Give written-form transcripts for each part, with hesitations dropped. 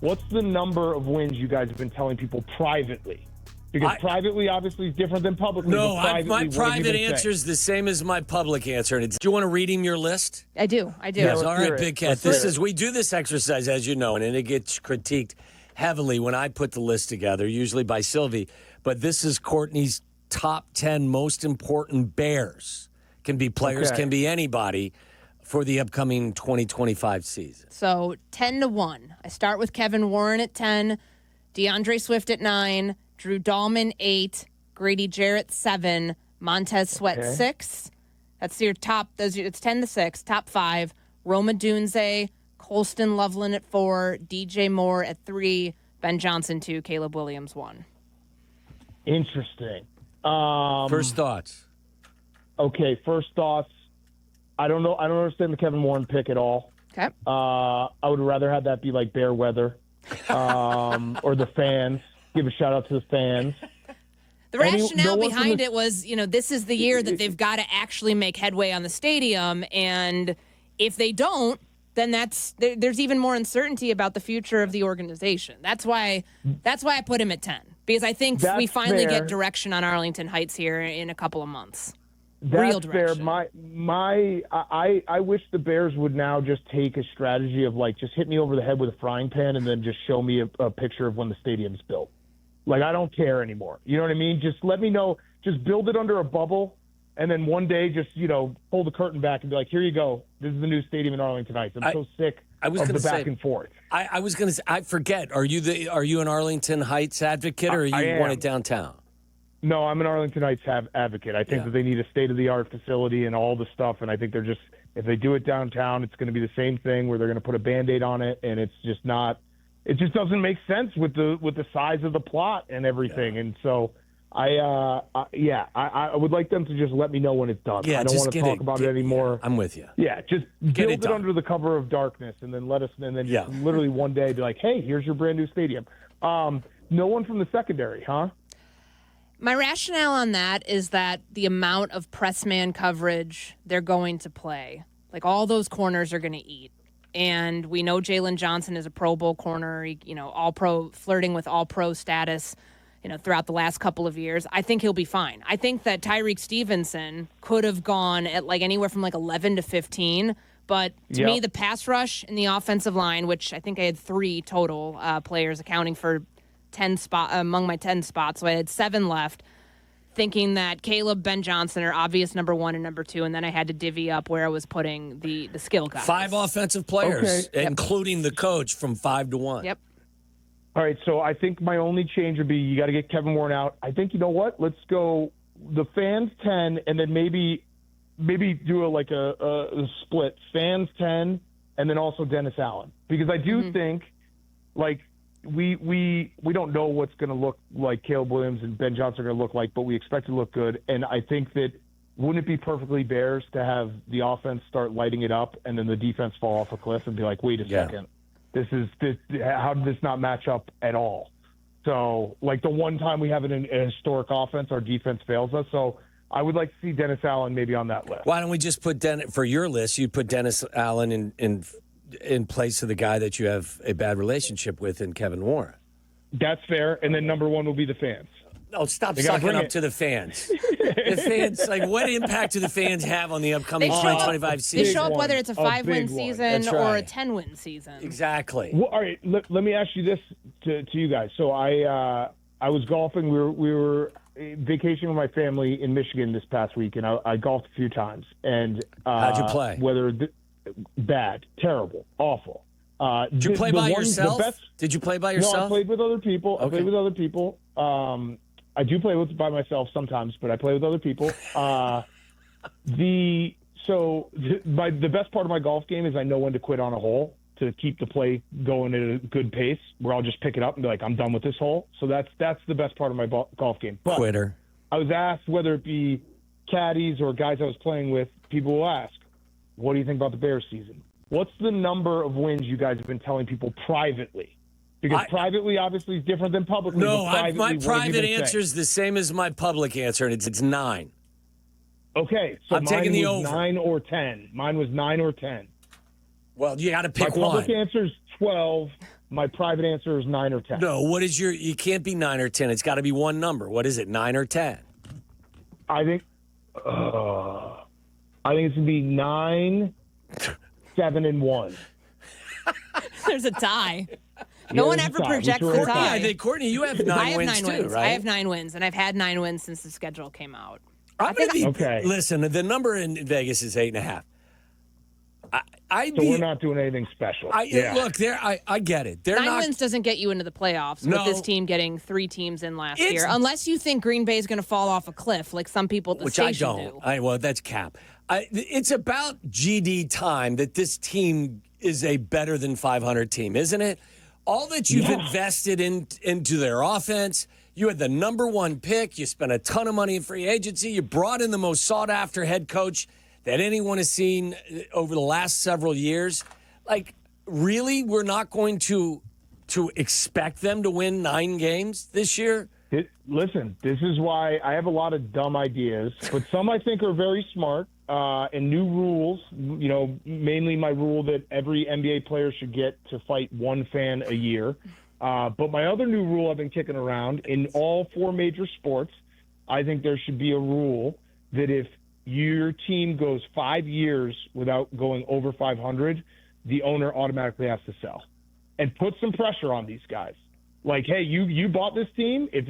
What's the number of wins you guys have been telling people privately? Because privately, obviously, is different than publicly. No, my private answer is the same as my public answer. And do you want to read him your list? I do. Yes, all right, Big Cat. We do this exercise, as you know, and it gets critiqued heavily when I put the list together, usually by Silvy. But this is Courtney's top 10 most important Bears. Can be players, can be anybody, for the upcoming 2025 season. So 10-1. I start with Kevin Warren at 10, DeAndre Swift at 9, Drew Dahlman 8, Grady Jarrett 7, Montez Sweat 6. That's your top. It's 10-6. Top 5. Roma Dunze, Colston Loveland at 4, DJ Moore at 3, Ben Johnson 2, Caleb Williams 1. Interesting. First thoughts. Okay, first thoughts. I don't know. I don't understand the Kevin Warren pick at all. Okay. I would rather have that be like Bear Weather or the fans. Give a shout out to the fans. The rationale behind it was, this is the year that they've got to actually make headway on the stadium, and if they don't, then there's even more uncertainty about the future of the organization. That's why I put him at 10, because I think we finally get direction on Arlington Heights here in a couple of months. Real direction. I wish the Bears would now just take a strategy of just hit me over the head with a frying pan and then just show me a picture of when the stadium's built. I don't care anymore. You know what I mean? Just let me know. Just build it under a bubble, and then one day just, pull the curtain back and be like, here you go. This is the new stadium in Arlington Heights. I'm so sick of the back and forth. I was going to say, I forget. Are you an Arlington Heights advocate, or are you want it downtown? No, I'm an Arlington Heights advocate. I think that they need a state-of-the-art facility and all the stuff, and I think if they do it downtown, it's going to be the same thing where they're going to put a Band-Aid on it, and it's just not – it just doesn't make sense with the size of the plot and everything. Yeah. And so I would like them to just let me know when it's done. Yeah, I don't want to talk about it anymore. I'm with you. Yeah, just build it under the cover of darkness and then just literally one day be like, hey, here's your brand new stadium. No one from the secondary, huh? My rationale on that is that the amount of press man coverage they're going to play, all those corners are going to eat. And we know Jalen Johnson is a Pro Bowl corner, all-pro, flirting with all-pro status, throughout the last couple of years. I think he'll be fine. I think that Tyreek Stevenson could have gone at anywhere from 11 to 15. But to me, the pass rush and the offensive line, which I think I had 3 total players accounting for 10 among my 10 spots. So I had 7 left, thinking that Caleb, Ben Johnson are obvious number 1 and number 2, and then I had to divvy up where I was putting the skill guys. 5 offensive players, including the coach, from 5 to 1. Yep. All right, so I think my only change would be you got to get Kevin Warren out. I think, you know what? Let's go the fans 10, and then maybe do a split. Fans 10, and then also Dennis Allen. Because I do think, we don't know what's going to look like Caleb Williams and Ben Johnson are going to look like, but we expect it to look good. And I think that wouldn't it be perfectly Bears to have the offense start lighting it up and then the defense fall off a cliff and be like, wait a second, how did this not match up at all? So the one time we have a historic offense, our defense fails us. So I would like to see Dennis Allen maybe on that list. Why don't we just put for your list, you'd put Dennis Allen in place of the guy that you have a bad relationship with in Kevin Warren. That's fair. And then number 1 will be the fans. No, stop sucking up to the fans. The fans, what impact do the fans have on the upcoming 2025 season? They show up whether it's a 5-win season or a 10-win season. Exactly. Well, all right, let me ask you this to you guys. So I was golfing. We were vacationing with my family in Michigan this past week, and I golfed a few times. And how'd you play? Bad, terrible, awful. Did you play by yourself? Did you play by yourself? No, I played with other people. Okay. I played with other people. I do play by myself sometimes, but I play with other people. The best part of my golf game is I know when to quit on a hole to keep the play going at a good pace, where I'll just pick it up and be like, I'm done with this hole. So that's the best part of my golf game. But quitter. I was asked whether it be caddies or guys I was playing with, people will ask, what do you think about the Bears season? What's the number of wins you guys have been telling people privately? Because privately, obviously, is different than publicly. No, my private answer is the same as my public answer, and it's 9. Okay, so I'm taking the over. 9 or 10. Mine was 9 or 10. Well, you got to pick one. My public one. answer is 12. my private answer is 9 or 10. No, what is you can't be 9 or 10. It's got to be one number. What is it, 9 or 10? I think it's going to be 9, 7, and 1. There's a tie. No one ever projects the tie. I think, Courtney, you have 9 wins too, right? I have 9 wins, and I've had 9 wins since the schedule came out. Okay. Listen, the number in Vegas is 8.5. So we're not doing anything special. Look, I get it. 9 wins doesn't get you into the playoffs with this team getting 3 teams in last year, unless you think Green Bay is going to fall off a cliff like some people at the station do. Well, that's cap. It's about GD time that this team is a better than 500 team, isn't it? All that you've invested into their offense. You had the number 1 pick. You spent a ton of money in free agency. You brought in the most sought-after head coach that anyone has seen over the last several years. Like, really, we're not going to expect them to win 9 games this year? Listen, this is why I have a lot of dumb ideas, but some I think are very smart, and new rules, mainly my rule that every NBA player should get to fight 1 fan a year. But my other new rule I've been kicking around, in all 4 major sports, I think there should be a rule that if your team goes 5 years without going over 500, the owner automatically has to sell. And put some pressure on these guys. Like, hey, you bought this team. If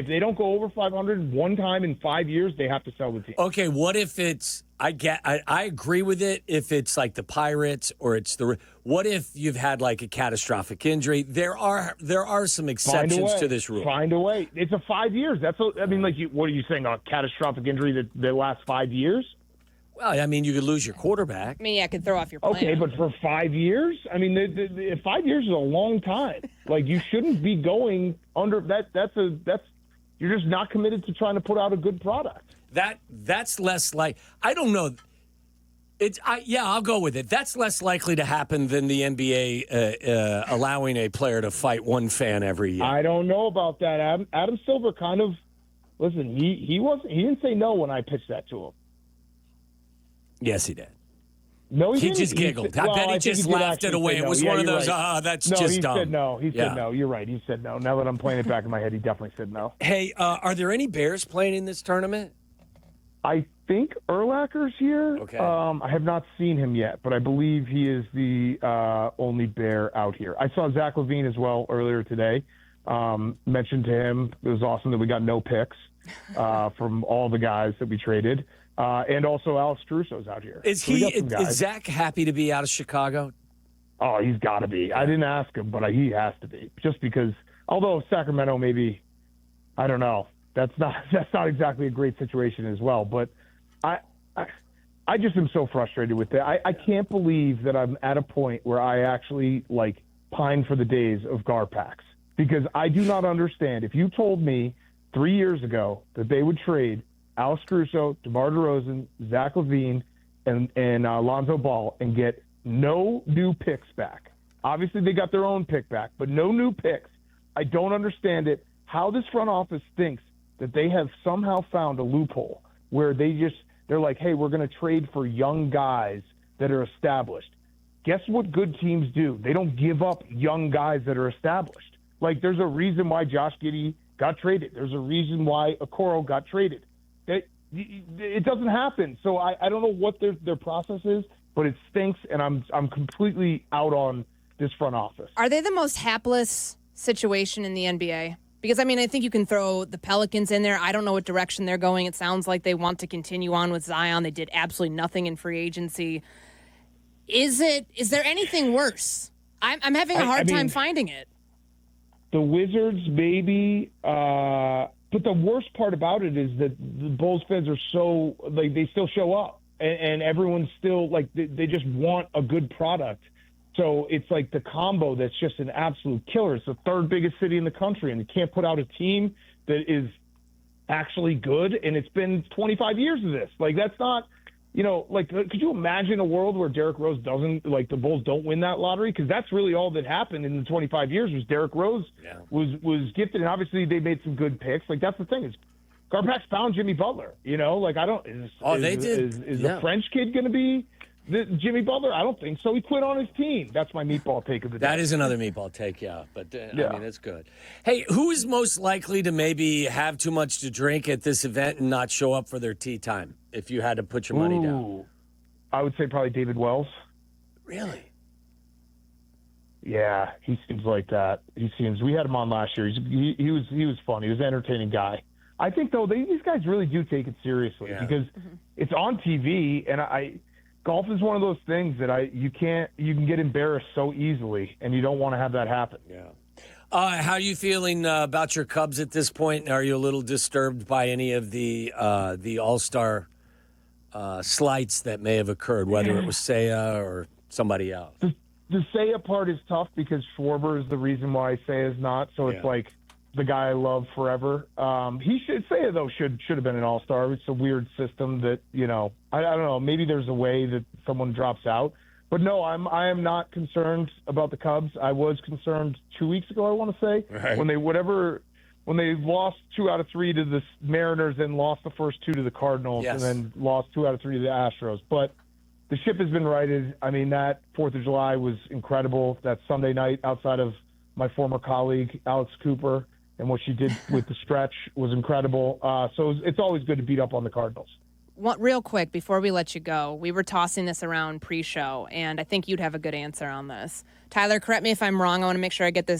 they don't go over 500 one time in 5 years, they have to sell the team. Okay, what if it's I agree with it if it's like the Pirates or it's what if you've had like a catastrophic injury? There are some exceptions to this rule. Find a way. It's a 5 years. What are you saying? A catastrophic injury that lasts 5 years? Well, I mean, you could lose your quarterback. I mean, yeah, I could throw off your plan. Okay, but for 5 years? I mean, 5 years is a long time. Like, you shouldn't be going under that. You're just not committed to trying to put out a good product. That's less like, I don't know. I'll go with it. That's less likely to happen than the NBA allowing a player to fight 1 fan every year. I don't know about that. Adam Silver kind of, listen, he didn't say no when I pitched that to him. Yes, he did. No, he just giggled. I bet he just laughed it away. It was one of those, that's just dumb. He said no. He said no. You're right. He said no. Now that I'm playing it back in my head, he definitely said no. Hey, are there any Bears playing in this tournament? I think Urlacher's here. Okay. I have not seen him yet, but I believe he is the only Bear out here. I saw Zach LaVine as well earlier today. Mentioned to him, it was awesome that we got no picks from all the guys that we traded. And also Alex Caruso's out here. Is Zach happy to be out of Chicago? Oh, he's got to be. I didn't ask him, but he has to be. Just because, although Sacramento maybe, I don't know. That's not exactly a great situation as well. But I just am so frustrated with it. I can't believe that I'm at a point where I actually pine for the days of Garpax, because I do not understand. If you told me 3 years ago that they would trade Alex Caruso, DeMar DeRozan, Zach LaVine, and Lonzo Ball and get no new picks back. Obviously, they got their own pick back, but no new picks. I don't understand it. How this front office thinks that they have somehow found a loophole where they're like, hey, we're going to trade for young guys that are established. Guess what good teams do? They don't give up young guys that are established. Like, there's a reason why Josh Giddey got traded. There's a reason why Okoro got traded. It doesn't happen. So I don't know what their process is, but it stinks, and I'm completely out on this front office. Are they the most hapless situation in the NBA? Because, I mean, I think you can throw the Pelicans in there. I don't know what direction they're going. It sounds like they want to continue on with Zion. They did absolutely nothing in free agency. Is there anything worse? I'm having a hard time finding it. The Wizards, maybe. But the worst part about it is that the Bulls fans are so, they still show up. And everyone's still, they just want a good product. So it's like the combo that's just an absolute killer. It's the 3rd biggest city in the country, and you can't put out a team that is actually good. And it's been 25 years of this. That's not, could you imagine a world where Derrick Rose doesn't, the Bulls don't win that lottery? Because that's really all that happened in the 25 years was Derrick Rose was gifted. And obviously they made some good picks. That's the thing is Garpax found Jimmy Butler, I don't, they did. Is the French kid going to be Jimmy Butler, I don't think so. He quit on his team. That's my meatball take of the day. That is another meatball take, yeah. But, I mean, it's good. Hey, who is most likely to maybe have too much to drink at this event and not show up for their tea time, if you had to put your money down? I would say probably David Wells. Really? Yeah, he seems like that. We had him on last year. He was fun. He was an entertaining guy. I think, though, these guys really do take it seriously because it's on TV, and golf is one of those things that you can get embarrassed so easily, and you don't want to have that happen. Yeah. How are you feeling about your Cubs at this point? Are you a little disturbed by any of the All-Star slights that may have occurred, whether it was Seiya or somebody else? The Seiya part is tough because Schwarber is the reason why Seiya is not, so it's like the guy I love forever. Seiya, though, should have been an All-Star. It's a weird system that, I don't know, maybe there's a way that someone drops out. But no, I am not concerned about the Cubs. I was concerned 2 weeks ago, I want to say, when they lost 2 out of 3 to the Mariners and lost the first 2 to the Cardinals and then lost 2 out of 3 to the Astros. But the ship has been righted. I mean, that 4th of July was incredible. That Sunday night outside of my former colleague, Alex Cooper, and what she did with the stretch was incredible. So it's always good to beat up on the Cardinals. Real quick, before we let you go, we were tossing this around pre-show, and I think you'd have a good answer on this. Tyler, correct me if I'm wrong. I want to make sure I get the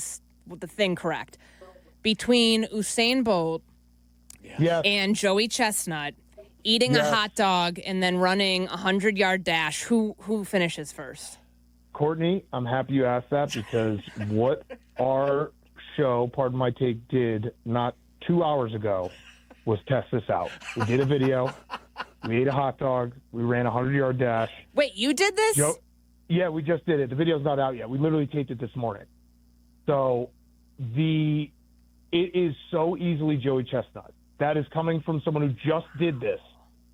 thing correct. Between Usain Bolt and Joey Chestnut, eating a hot dog and then running a 100-yard dash, who finishes first? Courtney, I'm happy you asked that because what our show, Pardon My Take, did not 2 hours ago was test this out. We did a video. We ate a hot dog. We ran a 100-yard dash. Wait, you did this? Yeah, we just did it. The video's not out yet. We literally taped it this morning. So it is so easily Joey Chestnut. That is coming from someone who just did this.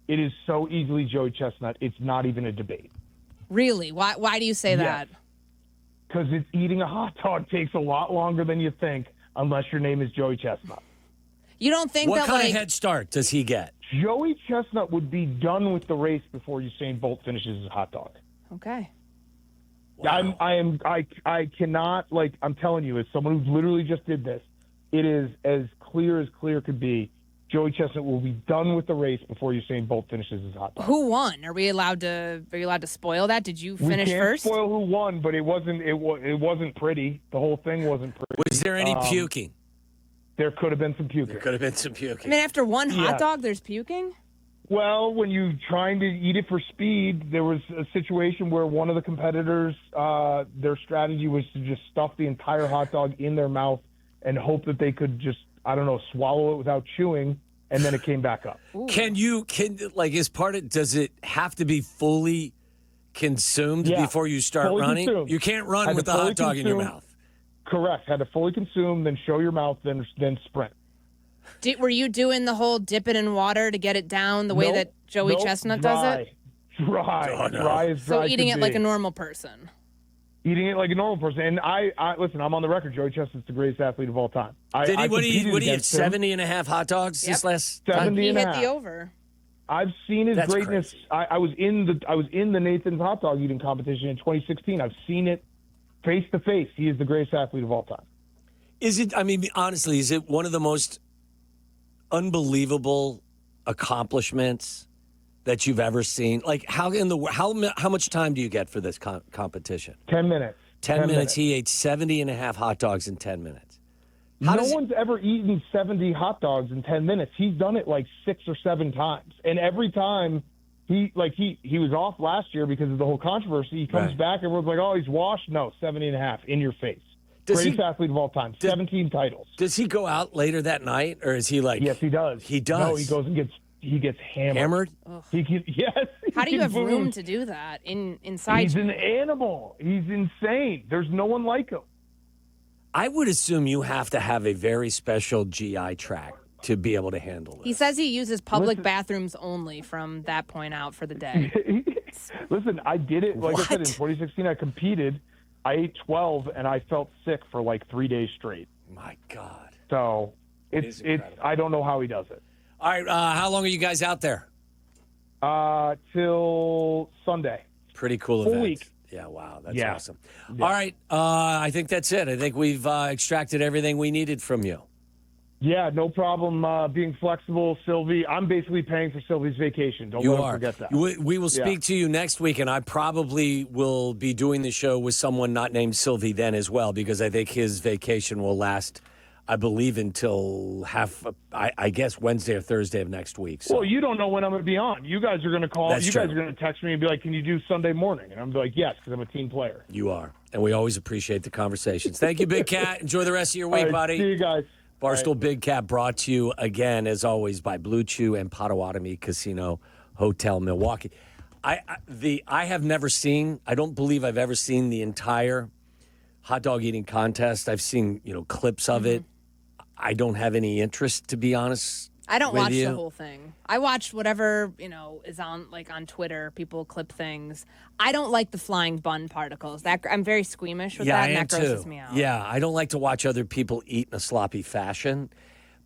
It is so easily Joey Chestnut. It's not even a debate. Really? Why do you say that? Because eating a hot dog takes a lot longer than you think unless your name is Joey Chestnut. You don't think what that, kind of head start does he get? Joey Chestnut would be done with the race before Usain Bolt finishes his hot dog. Okay. Wow. I cannot, I'm telling you, as someone who literally just did this, it is as clear could be. Joey Chestnut will be done with the race before Usain Bolt finishes his hot dog. Who won? Are you allowed to spoil that? Did you finish we can't first? Spoil who won, but it wasn't pretty. The whole thing wasn't pretty. Was there any puking? There could have been some puking. I mean, after one hot dog, there's puking? Well, when you're trying to eat it for speed, there was a situation where one of the competitors, their strategy was to just stuff the entire hot dog in their mouth and hope that they could just, swallow it without chewing, and then it came back up. Ooh. Does it have to be fully consumed before you start running? Consumed. You can't run with the hot dog in your mouth. Correct. Had to fully consume, then show your mouth, then sprint. Were you doing the whole dip it in water to get it down the way that Joey Chestnut does it? Dry. Oh, no. Dry as dry. So eating it like a normal person. Eating it like a normal person. And I listen, I'm on the record. Joey Chestnut's the greatest athlete of all time. What did he have, 70 and a half hot dogs this last 70 time? and He a half. hit the over. I've seen his greatness. Crazy. I was in the Nathan's hot dog eating competition in 2016. I've seen it face to face. He is the greatest athlete of all time. Honestly, is it one of the most unbelievable accomplishments that you've ever seen? How much time do you get for this competition? 10 minutes. 10 minutes. He ate 70 and a half hot dogs in 10 minutes. No one's ever eaten 70 hot dogs in 10 minutes. He's done it 6 or 7 times. And every time he was off last year because of the whole controversy. He comes back, everyone's like, oh, he's washed. No, 70 and a half in your face. Greatest athlete of all time. 17 titles. Does he go out later that night, or is he Yes, he does. He does. No, he goes and he gets hammered. Yes. How do you have room to do that inside? He's an animal. He's insane. There's no one like him. I would assume you have to have a very special GI tract to be able to handle this. He says he uses public bathrooms only from that point out for the day. Listen, I did it. Like I said, in 2016, I competed. I ate 12, and I felt sick for 3 days straight. My God. So it's I don't know how he does it. All right, how long are you guys out there? Till Sunday. Pretty cool Full event. week. Yeah, wow. That's Yeah. awesome. All right. I think that's it. I think we've extracted everything we needed from you. Yeah, no problem being flexible, Silvy. I'm basically paying for Silvy's vacation. Don't let him forget that. We will speak to you next week, and I probably will be doing the show with someone not named Silvy then as well, because I think his vacation will last, I believe, until I guess, Wednesday or Thursday of next week. So. Well, you don't know when I'm going to be on. You guys are going to call. That's true. Guys are going to text me and be like, can you do Sunday morning? And I'm like, yes, because I'm a team player. You are, and we always appreciate the conversations. Thank you, Big Cat. Enjoy the rest of your week, All right, buddy. See you guys. Barstool Big Cat brought to you again, as always, by Blue Chew and Potawatomi Casino Hotel, Milwaukee. I have never seen, I don't believe I've ever seen the entire hot dog eating contest. I've seen, clips of it. I don't have any interest, to be honest. I don't with watch you. the whole thing. I watch whatever, is on on Twitter. People clip things. I don't like the flying bun particles. I'm very squeamish with that, and that grosses me out. Yeah, I don't like to watch other people eat in a sloppy fashion.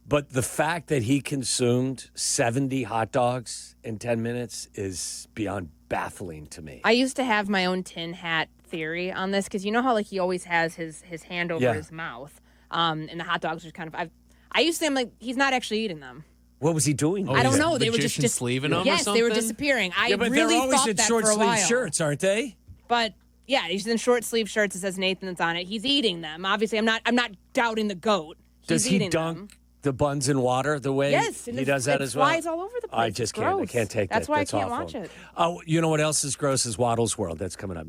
But the fact that he consumed 70 hot dogs in 10 minutes is beyond baffling to me. I used to have my own tin hat theory on this, because you know how he always has his hand over his mouth, and the hot dogs are kind of. I used to think he's not actually eating them. What was he doing? I don't know. They were just sleeving them. Yes, or something? they were disappearing. I but really they're always thought in that short for a sleeve while. shirts, aren't they? But yeah, he's in short sleeve shirts. It says Nathan that's on it. He's eating them. Obviously, I'm not doubting the goat. Does he eating dunk them. the buns in water the way Yes, he does that as well? It flies all over the place. I just It's can't. I gross. can't take that. That's why That's I can't awful. watch it. Oh, you know what else is gross is Waddle's World. That's coming up.